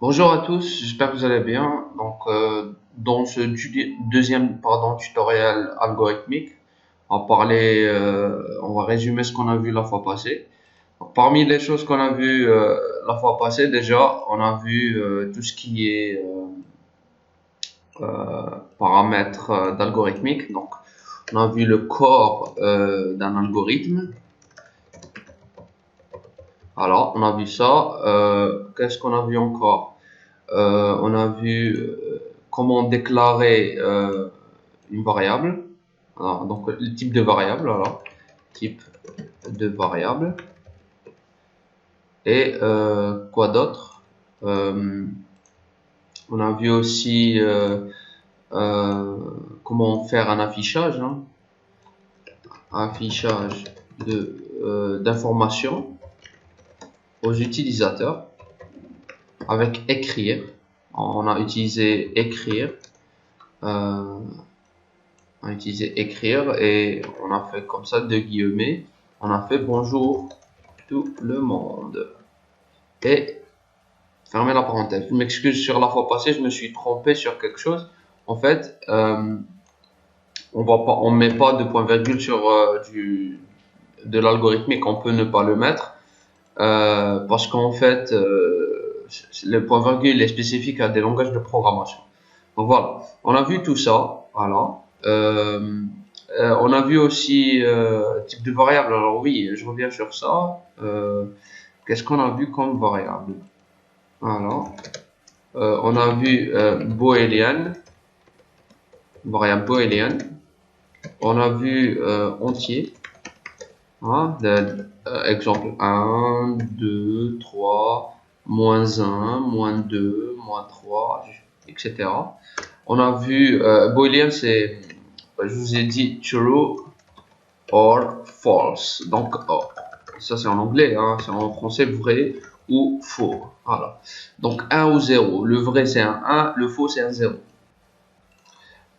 Bonjour à tous, j'espère que vous allez bien. Dans ce deuxième tutoriel algorithmique, on va résumer ce qu'on a vu la fois passée. Parmi les choses qu'on a vues la fois passée, déjà, on a vu tout ce qui est paramètres d'algorithmique. Donc, on a vu le corps d'un algorithme. Alors, on a vu ça. Qu'est-ce qu'on a vu encore? On a vu comment déclarer une variable. Alors, donc le type de variable, alors type de variable. Et quoi d'autre? On a vu aussi comment faire un affichage, hein. Affichage d'informations aux utilisateurs avec écrire. On a utilisé écrire. On a utilisé écrire et on a fait comme ça deux guillemets. On a fait bonjour tout le monde. Et fermez la parenthèse. Je m'excuse sur la fois passée, je me suis trompé sur quelque chose. En fait, on met pas de point virgule sur de l'algorithmique. On peut ne pas le mettre parce qu'en fait, le point virgule est spécifique à des langages de programmation. Donc voilà, on a vu tout ça. Voilà. On a vu aussi type de variable. Alors oui, je reviens sur ça. Qu'est-ce qu'on a vu comme variable? Voilà. On a vu booléenne, variable booléenne. On a vu entier. Hein, exemple 1, 2, 3, moins 1, moins 2, moins 3, etc. On a vu booléen, c'est, je vous ai dit true or false. Donc ça c'est en anglais, hein, c'est en français vrai ou faux. Voilà. Donc 1 ou 0. Le vrai c'est un 1, le faux c'est un 0.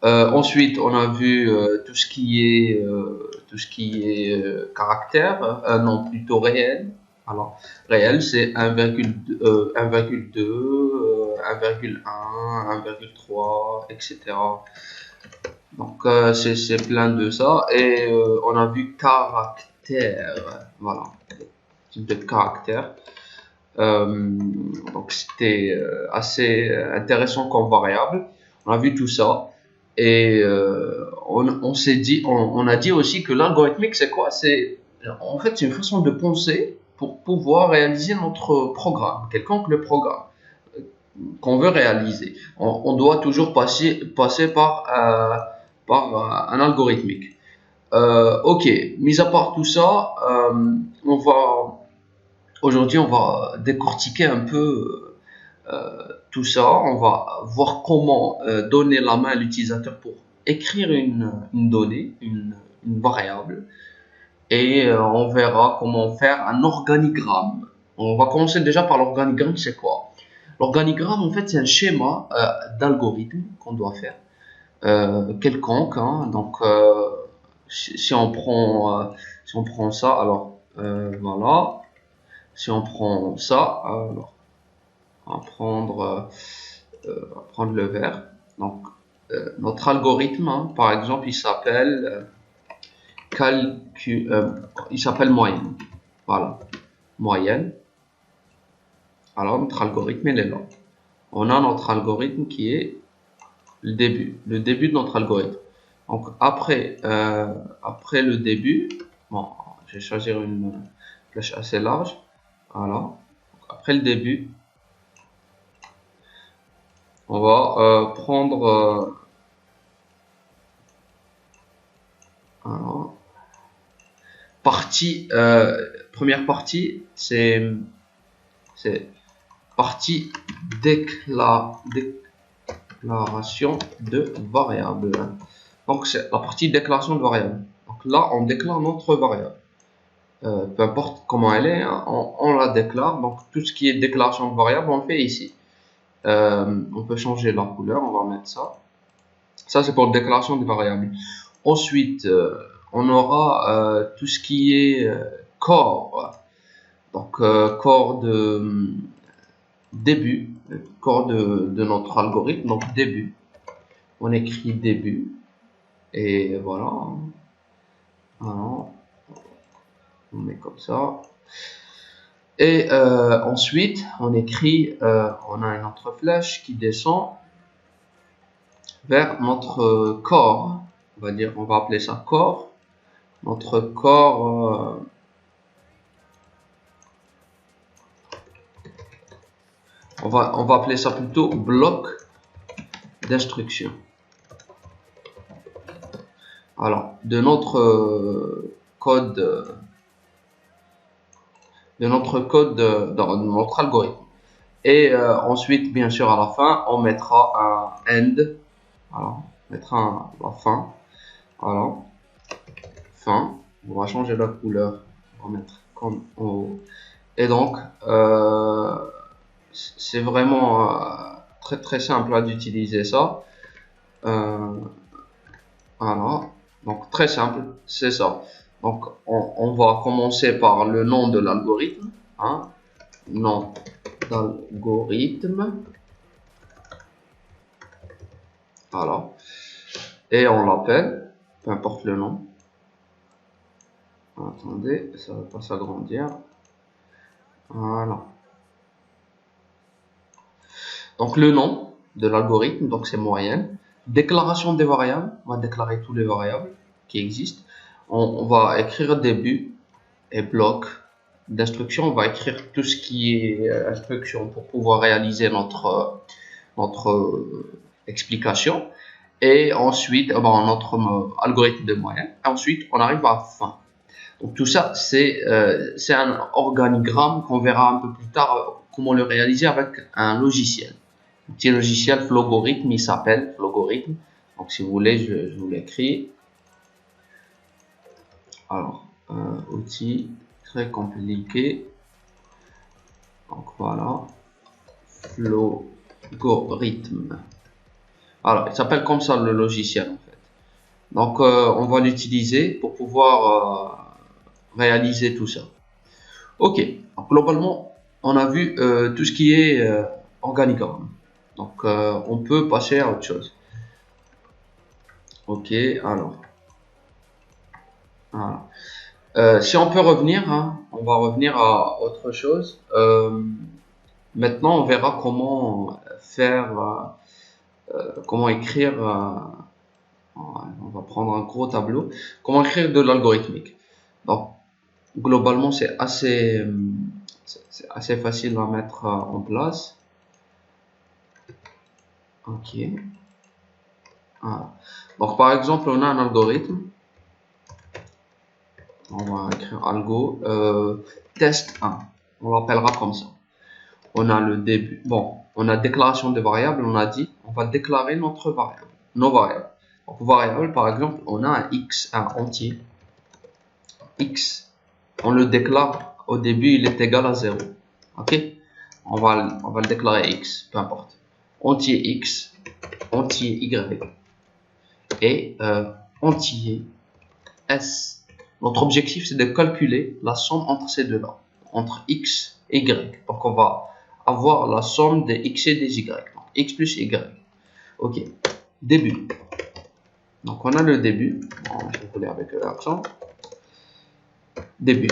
Ensuite, on a vu tout ce qui est caractère, non plutôt réel. Alors, réel, c'est 1,2, 1,1, 1,3, etc. Donc, c'est plein de ça. Et on a vu caractère. Voilà, type de caractère. Donc, c'était assez intéressant comme variable. On a vu tout ça. Et on s'est dit, on a dit aussi que l'algorithmique, c'est quoi? En fait, c'est une façon de penser pour pouvoir réaliser notre programme, quelconque le programme qu'on veut réaliser. On doit toujours passer par un algorithmique. Ok, mis à part tout ça, aujourd'hui, on va décortiquer un peu tout ça. On va voir comment donner la main à l'utilisateur pour écrire une donnée, une variable. Et on verra comment faire un organigramme. On va commencer déjà par l'organigramme, c'est quoi? L'organigramme, en fait, c'est un schéma d'algorithme qu'on doit faire. Quelconque, hein. Donc, si on prend ça, alors voilà. Si on prend ça, alors on va prendre le vert. Donc, notre algorithme, hein, par exemple, il s'appelle il s'appelle moyenne. Voilà, moyenne. Alors, notre algorithme, il est là. On a notre algorithme qui est le début de notre algorithme. Donc, après le début, bon, je vais choisir une flèche assez large. Voilà. Donc, après le début, on va prendre alors, première partie, c'est partie déclaration de variable. Donc c'est la partie déclaration de variable. Donc là, on déclare notre variable. Peu importe comment elle est, hein, on la déclare. Donc tout ce qui est déclaration de variable, on le fait ici. On peut changer la couleur, on va mettre ça. Ça, c'est pour la déclaration de variable. Ensuite, on aura tout ce qui est corps. Donc, corps de début. le corps de notre algorithme. Donc début, on écrit début et voilà. Voilà, on met comme ça. Et ensuite, on écrit, on a une autre flèche qui descend vers notre corps. On va dire, on va appeler ça corps. Notre corps, on va appeler ça plutôt bloc d'instruction. Alors, de notre code, dans notre algorithme. Et ensuite, bien sûr, à la fin, on mettra un end. Voilà, on mettra la fin. Voilà, fin. On va changer la couleur. On va mettre comme en haut. Et donc, c'est vraiment très très simple d'utiliser ça. Voilà, donc très simple, c'est ça. Donc, on va commencer par le nom de l'algorithme. Hein, nom d'algorithme. Voilà. Et on l'appelle, peu importe le nom. Attendez, ça va pas s'agrandir. Voilà. Donc, le nom de l'algorithme, donc c'est moyenne. Déclaration des variables, on va déclarer tous les variables qui existent. On va écrire début et bloc d'instruction. On va écrire tout ce qui est instruction pour pouvoir réaliser notre explication. Et ensuite, notre algorithme de moyenne. Ensuite, on arrive à fin. Donc tout ça, c'est un organigramme qu'on verra un peu plus tard comment le réaliser avec un logiciel. Un petit logiciel Flogorithme, il s'appelle Flogorithme. Donc si vous voulez, je vous l'écris. Alors, outil très compliqué. Donc voilà, Flogorithme. Alors, il s'appelle comme ça le logiciel en fait. Donc, on va l'utiliser pour pouvoir réaliser tout ça. Ok, donc, globalement, on a vu tout ce qui est organigramme. Donc, on peut passer à autre chose. Ok, alors. Voilà. Si on peut revenir, hein, on va revenir à autre chose. Maintenant, on verra comment faire, comment écrire. On va prendre un gros tableau. Comment écrire de l'algorithmique. Donc, globalement, c'est assez facile à mettre en place. Ok. Voilà. Donc, par exemple, on a un algorithme. On va écrire algo test 1. On l'appellera comme ça. On a le début. Bon, on a déclaration de variables. On a dit, on va déclarer notre variable, nos variables. Donc, variable, par exemple, on a un x, un entier. X, on le déclare au début, il est égal à 0. Ok? On va le déclarer x, peu importe. Entier x, entier y et entier s. Notre objectif, c'est de calculer la somme entre ces deux-là, entre x et y. Donc, on va avoir la somme des x et des y. Donc, x plus y. Ok. Début. Donc, on a le début. Bon, je vais coller avec l'accent. Début.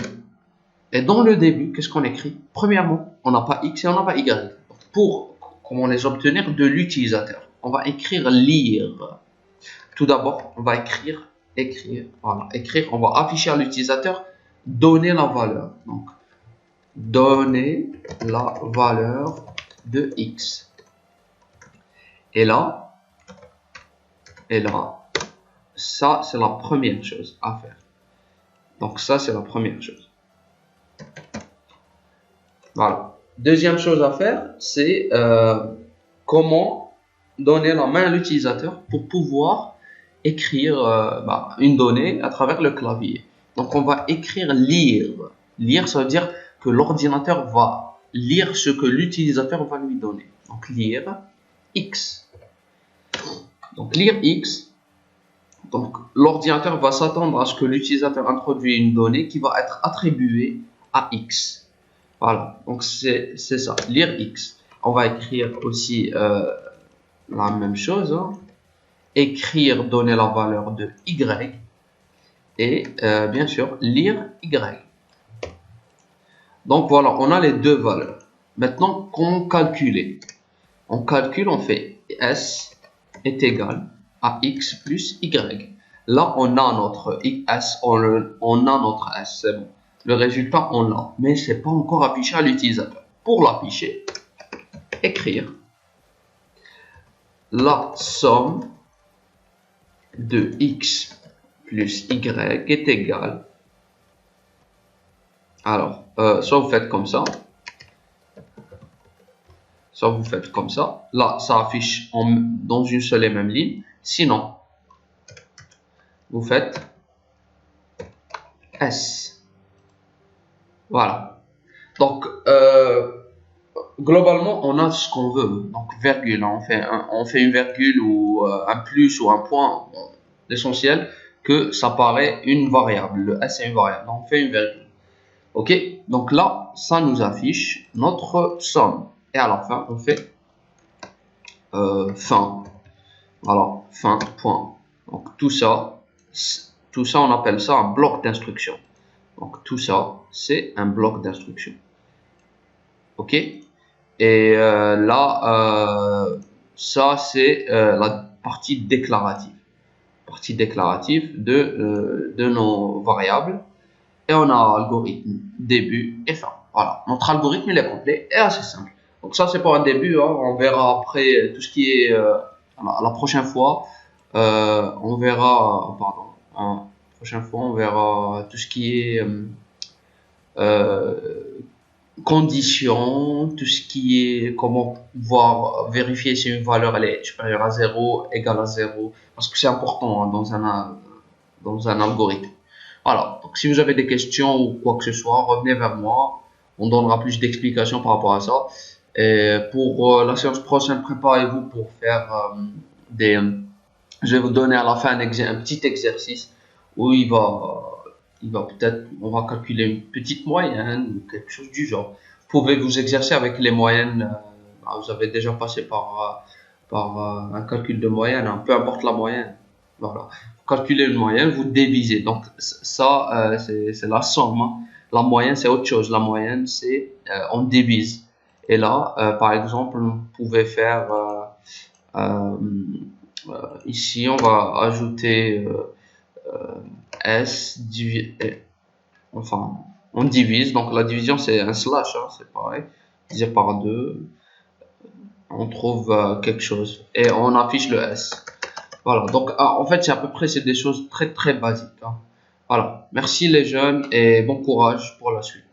Et dans le début, qu'est-ce qu'on écrit? Premièrement, on n'a pas x et on n'a pas y. Pour comment les obtenir de l'utilisateur, on va écrire lire. Tout d'abord, on va écrire, voilà, écrire, on va afficher à l'utilisateur, donner la valeur. Donc, donner la valeur de x. Et là, ça, c'est la première chose à faire. Donc, ça, c'est la première chose. Voilà. Deuxième chose à faire, c'est comment donner la main à l'utilisateur pour pouvoir écrire une donnée à travers le clavier. Donc, on va écrire lire. Lire, ça veut dire que l'ordinateur va lire ce que l'utilisateur va lui donner. Donc, lire x. Donc, lire x. Donc, l'ordinateur va s'attendre à ce que l'utilisateur introduise une donnée qui va être attribuée à x. Voilà. Donc, c'est ça. Lire x. On va écrire aussi la même chose. Hein. Écrire, donner la valeur de y. Et bien sûr, lire y. Donc voilà, on a les deux valeurs. Maintenant, comment calculer? On calcule, on fait S est égal à X plus Y. Là, on a notre S, on a notre S, c'est bon. Le résultat, on l'a, mais c'est pas encore affiché à l'utilisateur. Pour l'afficher, écrire la somme de X plus Y est égale. Alors, soit vous faites comme ça, soit vous faites comme ça. Là, ça affiche dans une seule et même ligne. Sinon, vous faites S. Voilà. Donc, globalement, on a ce qu'on veut. Donc, virgule, on fait une virgule ou un plus ou un point. L'essentiel que ça paraît une variable. Le S est une variable. Donc, on fait une virgule. Ok. Donc là, ça nous affiche notre somme. Et à la fin, on fait fin. Voilà, fin, point. Donc tout ça, on appelle ça un bloc d'instruction. Donc tout ça, c'est un bloc d'instruction. Ok. Et là, ça c'est la partie déclarative. Partie déclarative de nos variables. Et on a algorithme début et fin. Voilà, notre algorithme il est complet et assez simple. Donc ça c'est pour un début, hein. On verra après tout ce qui est la prochaine fois. On verra, pardon, la prochaine fois on verra tout ce qui est conditions, tout ce qui est comment pouvoir vérifier si une valeur elle est supérieure à 0, égale à 0, parce que c'est important hein, dans un algorithme. Voilà, donc si vous avez des questions ou quoi que ce soit, revenez vers moi. On donnera plus d'explications par rapport à ça. Et pour la séance prochaine, préparez-vous pour faire je vais vous donner à la fin un petit exercice où il va peut-être, on va calculer une petite moyenne ou quelque chose du genre. Vous pouvez vous exercer avec les moyennes. Vous avez déjà passé par un calcul de moyenne, hein, peu importe la moyenne. Voilà. Vous calculez une moyenne, vous divisez. Donc ça, c'est la somme. Hein. La moyenne, c'est autre chose. La moyenne, c'est on divise. Et là, par exemple, vous pouvez faire ici, on va ajouter S, enfin, on divise. Donc la division, c'est un slash, hein, c'est pareil. Divisé par 2, on trouve quelque chose. Et on affiche le S. Voilà, donc en fait, c'est à peu près c'est des choses très très basiques. Hein. Voilà, merci les jeunes et bon courage pour la suite.